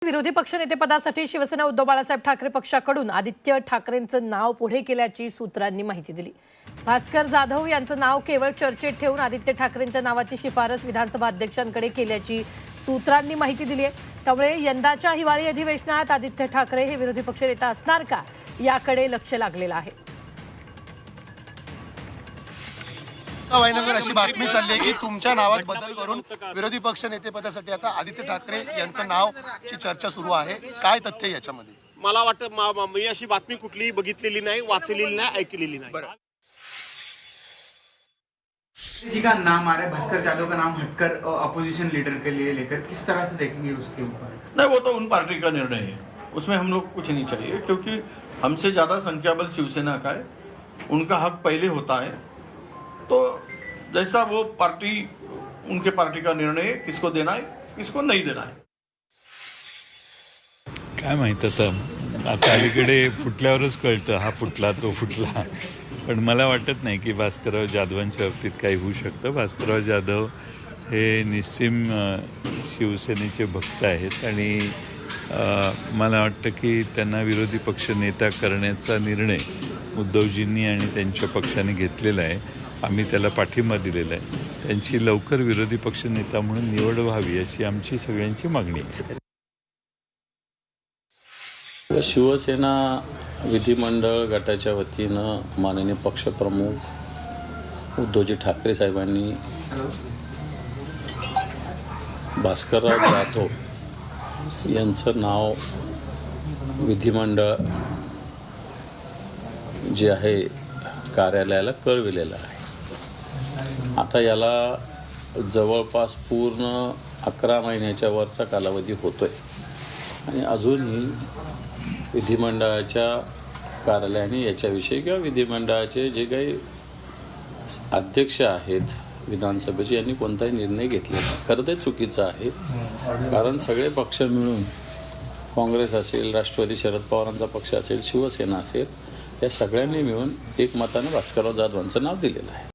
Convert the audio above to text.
विरोधी पक्षनेतेपदासाठी शिवसेना उद्धव बाळासाहेब ठाकरे पक्षाकडून आदित्य ठाकरेंचं नाव पुढे केल्याची सूत्रांनी माहिती दिली। भास्कर जाधव यांचं नाव केवळ चर्चेत ठेवून आदित्य ठाकरेंच्या नावाची शिफारस विधानसभा अध्यक्षांकडे केल्याची सूत्रांनी माहिती दिली आहे। त्यामुळे यंदाच्या हिवाळी अधिवेशनात आदित्य ठाकरे हे विरोधी पक्षनेता असणार का याकडे लक्ष लागलेलं आहे। वायनगर अशी बातमी चालली आहे की तुमच्या नावात बदल करून विरोधी पक्ष नेतेपदासाठी आता आदित्य ठाकरे यांचं नावची चर्चा सुरू आहे। काय तथ्य याच्यामध्ये? मला वाटतं मी अशी बातमी कुठलीही बघितलेली नाही, वाचलेली नाही, ऐकलेली नाही। जी का नाम आ रहा है भास्कर जाधव का नाम हटकर अपोजिशन लीडर के लिए लेकर किस तरह से देखेंगे उसके ऊपर? नहीं, वो तो उन पार्टी का निर्णय है, उसमें हम लोग कुछ नहीं चाहिए क्योंकि हमसे ज़्यादा संख्याबल शिवसेना का है, उनका हक पहले होता है। तो जैसा वो पार्टी उनके पार्टी का निर्णय है, किसको देना है किसको नहीं देना है काय माहित। आता अलीकडे फुटल्यावरच कळतं, हा फुटला तो फुटला। पण मला वाटत नाही की भास्करराव जाधवांच्या बाबतीत काही होऊ शकतं। भास्करराव जाधव हे निस्सीम शिवसेनेचे भक्त आहेत आणि मला वाटतं की त्यांना विरोधी पक्ष नेता करण्याचा निर्णय उद्धवजींनी आणि त्यांच्या पक्षाने घेतलेला आहे। आम्ही त्याला पाठिंबा दिलेला आहे। त्यांची लवकर विरोधी पक्ष नेता म्हणून निवड व्हावी अशी आमची सगळ्यांची मागणी आहे। शिवसेना विधिमंडळ गटाच्या वतीनं माननीय पक्षप्रमुख उद्धवजी ठाकरे साहेबांनी भास्करराव जाधव यांचं नाव विधिमंडळ जे आहे कार्यालयाला कळविलेलं आहे। आता याला जवळपास पूर्ण 11 महिन्याच्या वरचा कालावधी होतोय आणि अजूनही विधिमंडळाच्या कार्यालयाने याच्याविषयी किंवा विधिमंडळाचे जे काही अध्यक्ष आहेत विधानसभेचे यांनी कोणताही निर्णय घेतलेला खरं तर चुकीचं आहे। कारण सगळे पक्ष मिळून काँग्रेस असेल, राष्ट्रवादी शरद पवारांचा पक्ष असेल, शिवसेना असेल, या सगळ्यांनी मिळून एकमतानं भास्करराव जाधवांचं नाव दिलेलं आहे।